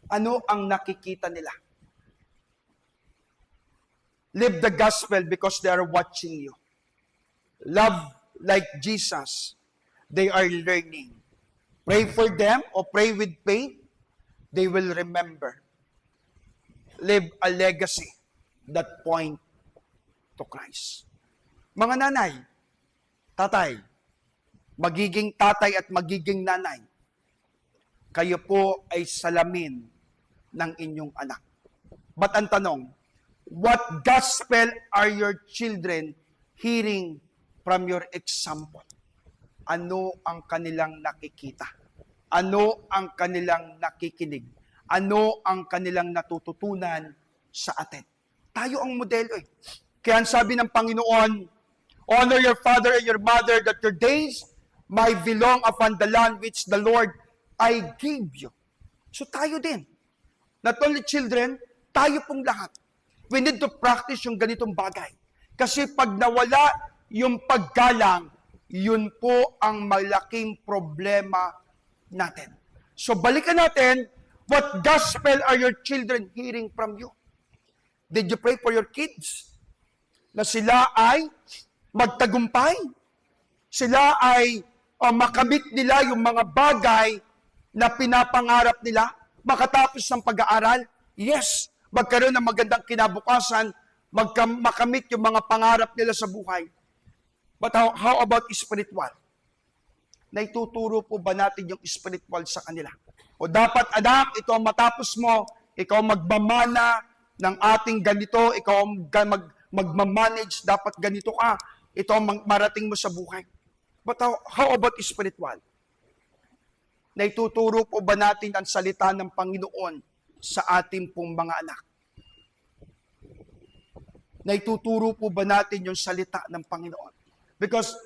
Ano ang nakikita nila? Live the gospel because they are watching you. Love like Jesus, they are learning. Pray for them or pray with faith, they will remember. Live a legacy that point to Christ. Mga nanay, tatay, magiging tatay at magiging nanay, kayo po ay salamin ng inyong anak. But ang tanong, what gospel are your children hearing from your example? Ano ang kanilang nakikita? Ano ang kanilang nakikinig? Ano ang kanilang natututunan sa atin? Tayo ang modelo eh. Kaya ang sabi ng Panginoon, honor your father and your mother that your days might belong upon the land which the Lord I gave you. So tayo din. Not only children, tayo pong lahat. We need to practice yung ganitong bagay. Kasi pag nawala yung paggalang, yun po ang malaking problema natin. So balikan natin, what gospel are your children hearing from you? Did you pray for your kids? Na sila ay magtagumpay? Sila ay makamit nila yung mga bagay na pinapangarap nila? Makatapos ng pag-aaral? Yes. Magkaroon ng magandang kinabukasan, makamit yung mga pangarap nila sa buhay. But how about spiritual? Naituturo po ba natin yung spiritual sa kanila? O dapat, anak, ito ang matapos mo, ikaw magmamana ng ating ganito, ikaw magmamanage, dapat ganito ka, ito ang marating mo sa buhay. But how about spiritual? Naituturo po ba natin ang salita ng Panginoon sa ating pong mga anak? Naituturo po ba natin yung salita ng Panginoon? Because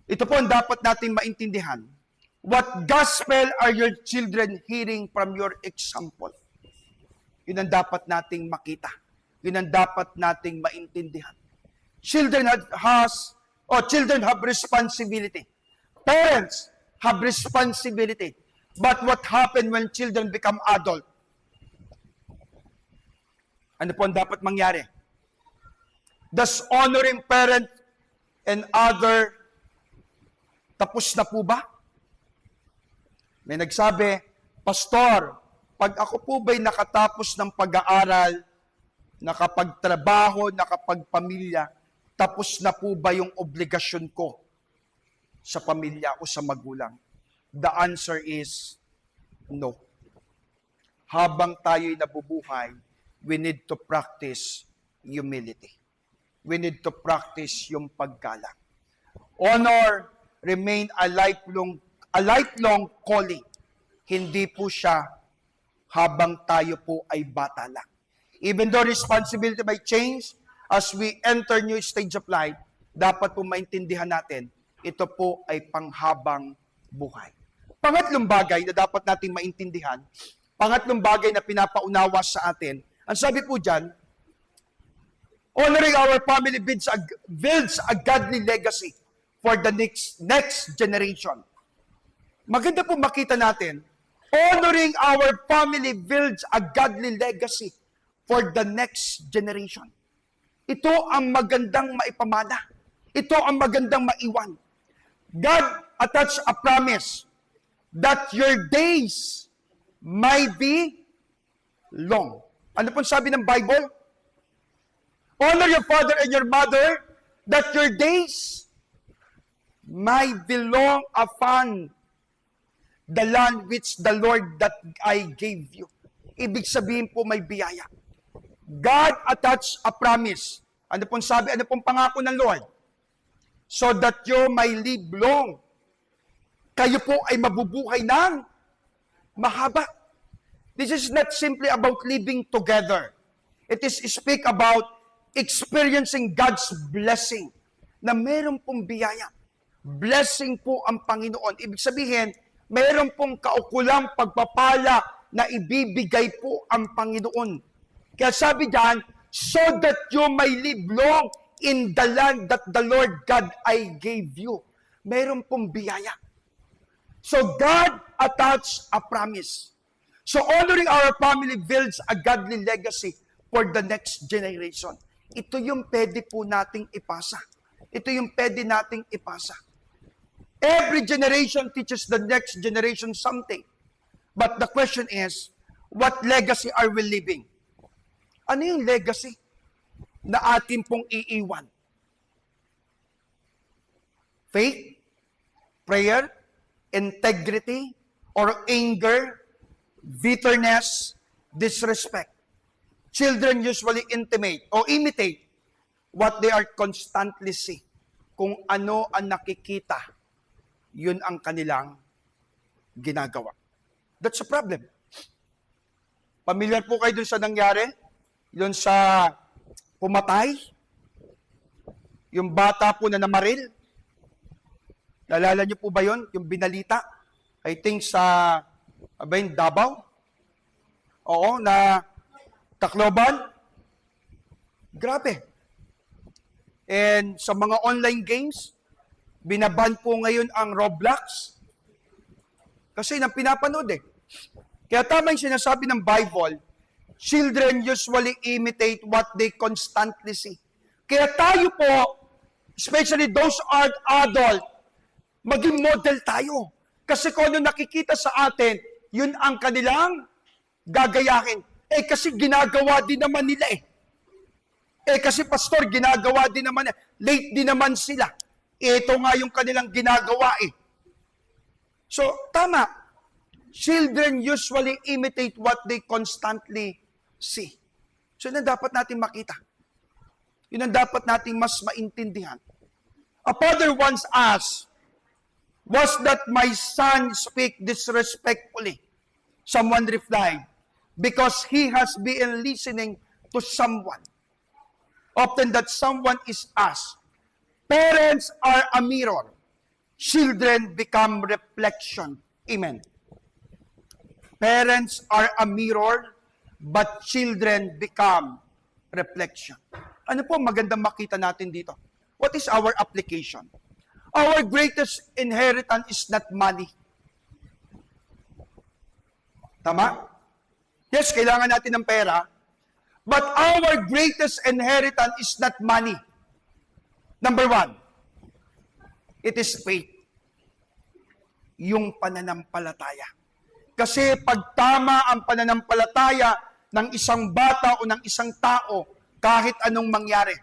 ito po ang dapat natin maintindihan. What gospel are your children hearing from your example? Yun ang dapat nating makita. Yun ang dapat nating maintindihan. Children have responsibility. Parents have responsibility. But what happened when children become adult? Ano po ang dapat mangyari? Does honoring parent and other tapos na po ba? May nagsabi, Pastor, pag ako po ba'y nakatapos ng pag-aaral, nakapagtrabaho, nakapagpamilya, tapos na po ba yung obligasyon ko sa pamilya o sa magulang? The answer is no. Habang tayo'y nabubuhay, we need to practice humility. We need to practice yung paggalang. Honor remain a lifelong calling. Hindi po siya habang tayo po ay bata lang. Even though responsibility may change, as we enter new stage of life, dapat po maintindihan natin, ito po ay panghabang buhay. Pangatlong bagay na dapat nating maintindihan, pangatlong bagay na pinapaunawa sa atin, ang sabi po dyan, honoring our family builds a godly legacy for the next generation. Maganda po makita natin, honoring our family builds a godly legacy for the next generation. Ito ang magandang maipamana. Ito ang magandang maiwan. God attached a promise that your days may be long. Ano pong sabi ng Bible? Honor your father and your mother that your days may belong upon the land which the Lord that I gave you. Ibig sabihin po may biyaya. God attached a promise. Ano pong sabi? Ano pong pangako ng Lord? So that you may live long. Kayo po ay mabubuhay ng mahaba. This is not simply about living together. It is speak about experiencing God's blessing na meron pong biyaya. Blessing po ang Panginoon. Ibig sabihin, meron pong kaukulang pagpapala na ibibigay po ang Panginoon. Kaya sabi diyan, so that you may live long in the land that the Lord God I gave you. Meron pong biyaya. So God attached a promise. So honoring our family builds a godly legacy for the next generation. Ito yung pwede po nating ipasa. Ito yung pwede nating ipasa. Every generation teaches the next generation something. But the question is, what legacy are we leaving? Ano yung legacy na atin pong iiwan? Faith, prayer, integrity, or anger, bitterness, disrespect. Children usually imitate what they are constantly see. Kung ano ang nakikita, yun ang kanilang ginagawa. That's a problem. Pamilyar po kayo dun sa nangyari? Yun sa pumatay? Yung bata po na namaril? Naalala niyo po ba yun? Yung binalita? I think sa Davao? Oo, na Tacloban? Grabe. And sa mga online games, binaban po ngayon ang Roblox. Kasi nang pinapanood eh. Kaya tama yung sinasabi ng Bible, children usually imitate what they constantly see. Kaya tayo po, especially those are adult, maging model tayo. Kasi kung ano nakikita sa atin, yun ang kanilang gagayahin. Kasi ginagawa din naman nila eh. Kasi pastor, ginagawa din naman nila. Late din naman sila. Ito nga yung kanilang ginagawa eh. So, tama. Children usually imitate what they constantly see. So, yun ang dapat natin makita. Yun ang dapat natin mas maintindihan. A father once asked, was that my son speak disrespectfully? Someone replied, because he has been listening to someone. Often that someone is us. Parents are a mirror. Children become reflection. Amen. Parents are a mirror, but children become reflection. Ano po magandang makita natin dito? What is our application? Our greatest inheritance is not money. Tama? Yes, kailangan natin ng pera. But our greatest inheritance is not money. Number one, it is faith. Yung pananampalataya. Kasi pag tama ang pananampalataya, ng isang bata o ng isang tao, kahit anong mangyari,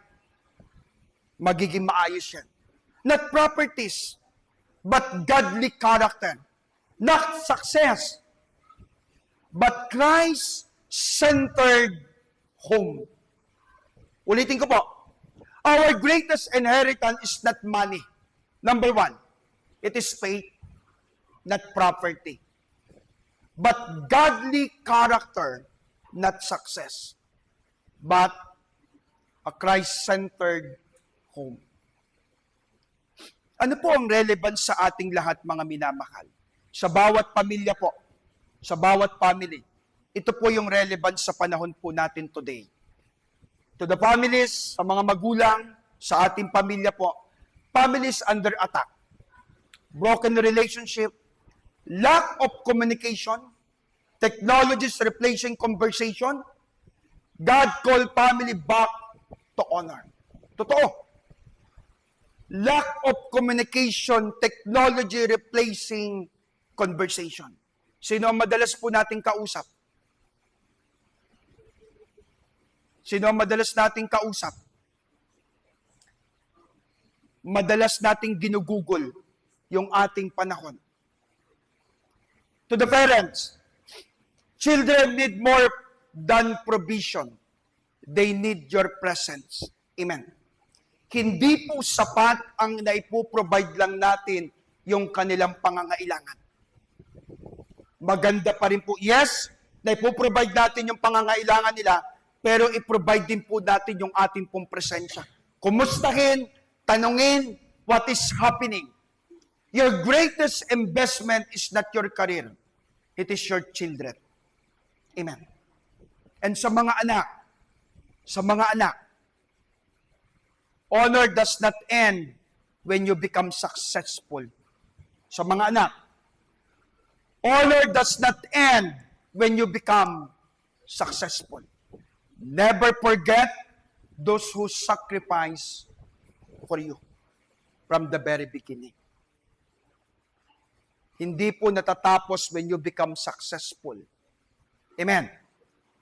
magiging maayos yan. Not properties, but godly character. Not success, but Christ-centered home. Ulitin ko po. Our greatest inheritance is not money. Number one, it is faith, not property. But godly character, not success, but a Christ-centered home. Ano po ang relevance sa ating lahat, mga minamahal? Sa bawat pamilya po, sa bawat family, ito po yung relevance sa panahon po natin today. To the families, sa mga magulang, sa ating pamilya po, families under attack. Broken relationship, lack of communication, technologies replacing conversation, God called family back to honor. Totoo. Lack of communication, technology replacing conversation. Sino ang madalas po nating kausap? Sino ang madalas nating kausap? Madalas nating ginugugol yung ating panahon. To the parents, children need more than provision. They need your presence. Amen. Hindi po sapat ang naipoprovide lang natin yung kanilang pangangailangan. Maganda pa rin po, yes, naipoprovide natin yung pangangailangan nila, pero i-provide din po natin yung ating pong presensya. Kumustahin, tanungin, what is happening. Your greatest investment is not your career. It is your children. Amen. And sa mga anak, honor does not end when you become successful. Sa mga anak, honor does not end when you become successful. Never forget those who sacrifice for you from the very beginning. Hindi po natatapos when you become successful. Amen.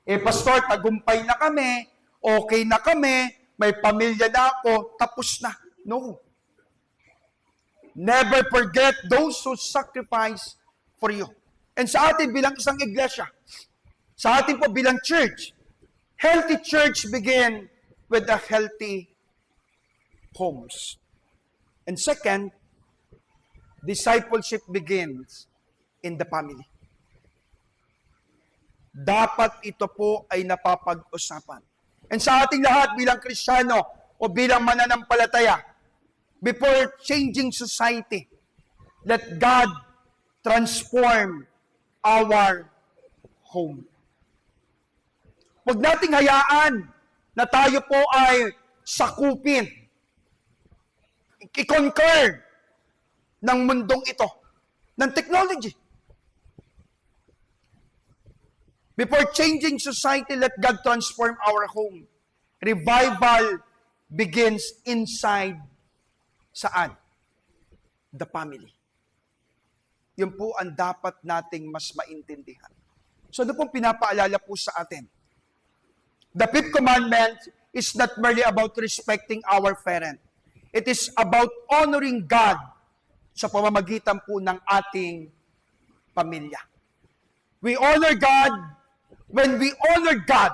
Pastor, tagumpay na kami, okay na kami, may pamilya na ako, tapos na. No. Never forget those who sacrifice for you. And sa atin bilang isang iglesia, sa atin po bilang church, healthy church begin with a healthy homes. And second, discipleship begins in the family. Dapat ito po ay napapag-usapan. And sa ating lahat bilang Kristiyano o bilang mananampalataya, before changing society, let God transform our home. Huwag nating hayaan na tayo po ay sakupin, i-conquer ng mundong ito, ng technology. Before changing society, let God transform our home. Revival begins inside saan? The family. Yun po ang dapat nating mas maintindihan. So ano pong pinapaalala po sa atin? The fifth commandment is not merely about respecting our parent. It is about honoring God sa pamamagitan po ng ating pamilya. We honor God. When we honor God,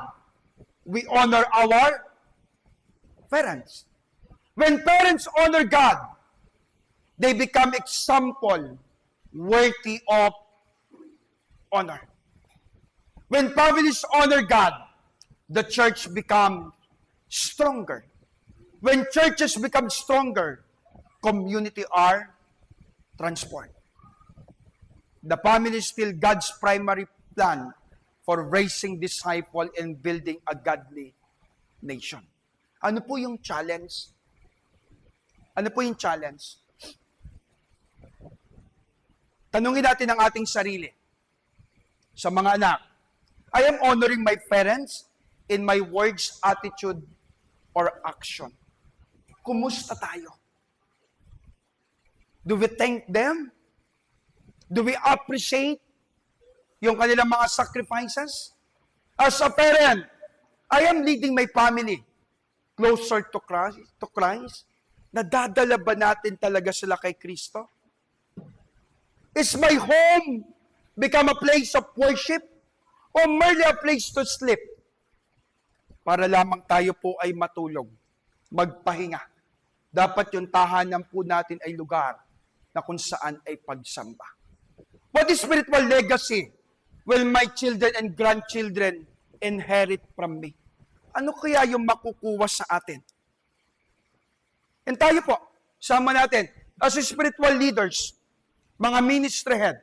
we honor our parents. When parents honor God, they become example worthy of honor. When families honor God, the church becomes stronger. When churches become stronger, community are transformed. The family is still God's primary plan for raising disciple and building a godly nation. Ano po yung challenge? Ano po yung challenge? Tanungin natin ang ating sarili. Sa mga anak, I am honoring my parents in my words, attitude, or action. Kumusta tayo? Do we thank them? Do we appreciate yung kanilang mga sacrifices? As a parent, I am leading my family closer to Christ. Nadadala ba natin talaga sila kay Kristo? Is my home become a place of worship or merely a place to sleep? Para lamang tayo po ay matulog, magpahinga. Dapat yung tahanan po natin ay lugar na kung saan ay pagsamba. What is spiritual legacy will my children and grandchildren inherit from me? Ano kaya yung makukuha sa atin? And tayo po, sama natin, as spiritual leaders, mga ministry head,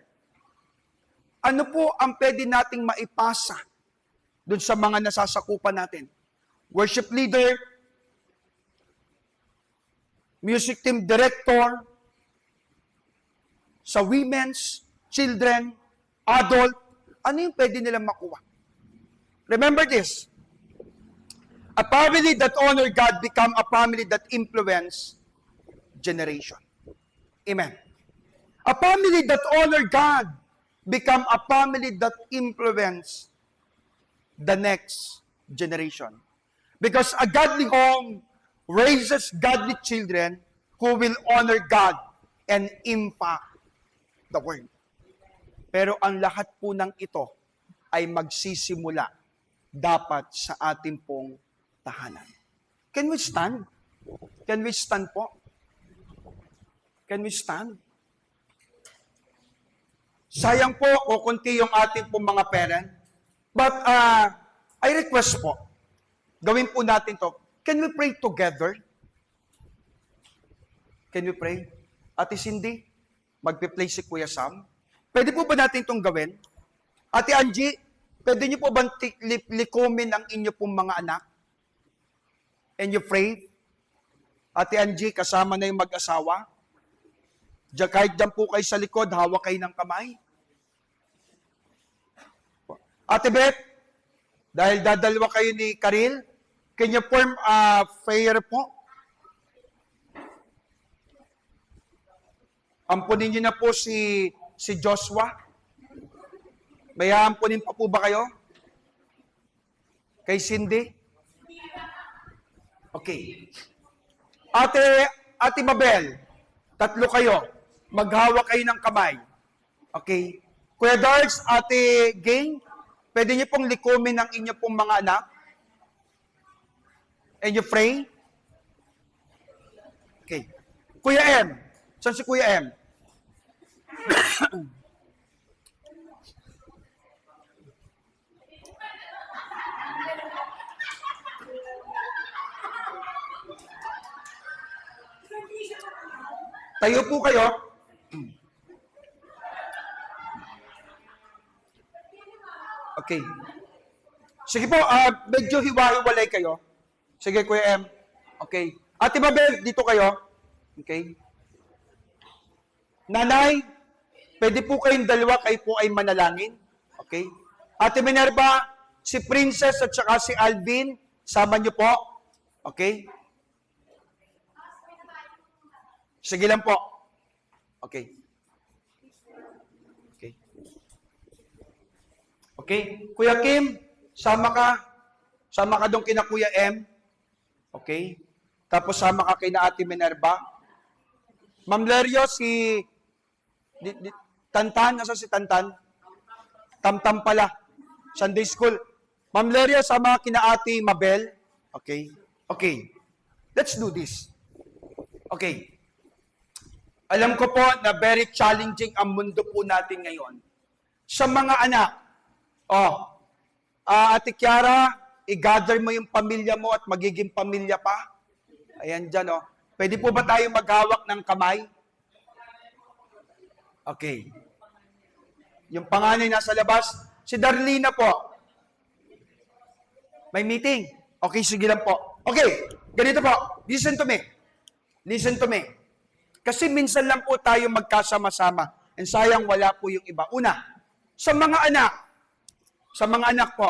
ano po ang pwede nating maipasa dun sa mga nasasakupan natin? Worship leader, music team director, sa women's, children, adult, ano yung pwede nilang makuha? Remember this, a family that honor God become a family that influence generation. Amen. A family that honor God become a family that influence the next generation. Because a godly home raises godly children who will honor God and impact the world. Pero ang lahat po ng ito ay magsisimula dapat sa ating pong tahanan. Can we stand? Can we stand po? Can we stand? Sayang po o kunti yung ating pong mga parent. But I request po, gawin po natin to. Can we pray together? Can we pray? Ate Cindy, magpe-play si Kuya Sam. Pwede po ba natin itong gawin? Ate Angie, pwede niyo po ba likumin ang inyo pong mga anak? And you pray? Ate Angie, kasama na yung mag-asawa? Kahit dyan po kayo sa likod, hawak kayo ng kamay. Ate Beth, dahil dadalwa kayo ni Karil, can you form a prayer po? Ampunin niyo na po si Joshua. May ampunin pa po ba kayo? Kay Cindy? Okay. Ate Mabel, tatlo kayo. Maghawak kayo ng kamay. Okay. Kuya Darks, Ate Gang, pwede niyo pong likumin ang inyo pong mga anak. And you pray. Okay. Kuya M. Saan si Kuya M? Tayo po kayo. Okay. Sige po, medyo hiwa-hiwalay kayo. Sige, Kuya M. Okay. Ate Mabel, dito kayo. Okay. Nanay, pwede po kayong dalawa, kayo po ay manalangin. Okay. Ate Minerva, si Princess at saka si Alvin, sama niyo po. Okay. Sige lang po. Okay. Okay. Okay. Kuya Kim, sama ka. Sama ka doon kina Kuya M. Okay. Tapos sama ka kina Ate Minerva. Ma'am Lerio, si Tantan, nasa si Tantan? Tamtam pala. Sunday school. Ma'am Lerio, sama kina Ate Mabel. Okay. Okay. Let's do this. Okay. Alam ko po na very challenging ang mundo po natin ngayon. Sa mga anak, Ate Kiara, i-gather mo yung pamilya mo at magiging pamilya pa. Ayan dyan, Pwede po ba tayo maghawak ng kamay? Okay. Yung panganay nasa labas, si Darlina po. May meeting. Okay, sige lang po. Okay, ganito po. Listen to me. Listen to me. Kasi minsan lang po tayo magkasama-sama. And sayang wala po yung iba. Una, sa mga anak po,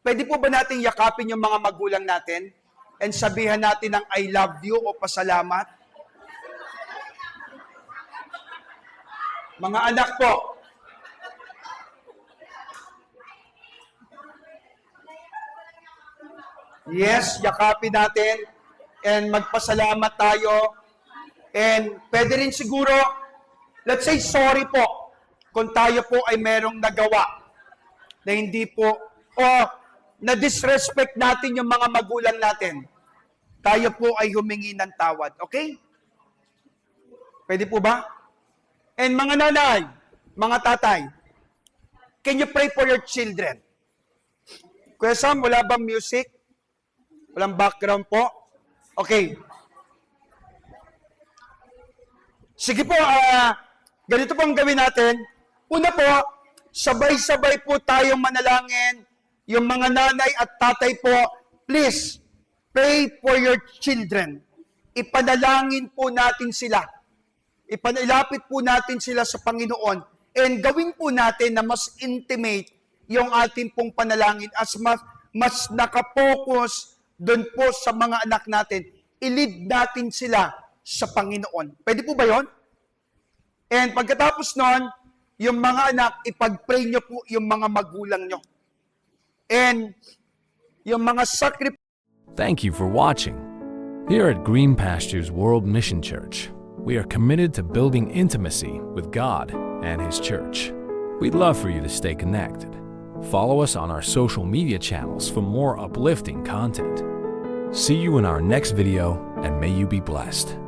pwede po ba natin yakapin yung mga magulang natin and sabihan natin ng I love you o pasalamat? Mga anak po, Yes, yakapin natin and magpasalamat tayo. And pwede rin siguro, let's say sorry po kung tayo po ay merong nagawa na hindi po, o na-disrespect natin yung mga magulang natin. Tayo po ay humingi ng tawad. Okay? Pwede po ba? And mga nanay, mga tatay, can you pray for your children? Kuya Sam, wala bang music? Walang background po? Okay. Sige po, ganito po ang gawin natin. Una po, sabay-sabay po tayong manalangin. Yung mga nanay at tatay po, please, pray for your children. Ipanalangin po natin sila. Ipanilapit po natin sila sa Panginoon. And gawin po natin na mas intimate yung ating pong panalangin as mas nakapokus doon po sa mga anak natin. I-lead natin sila sa Panginoon. Pwede po ba yon? And pagkatapos nun, yung mga anak, ipag-pray nyo po yung mga magulang nyo. And yung mga sacrifice. Thank you for watching. Here at Green Pastures World Mission Church, we are committed to building intimacy with God and His church. We'd love for you to stay connected. Follow us on our social media channels for more uplifting content. See you in our next video, and may you be blessed.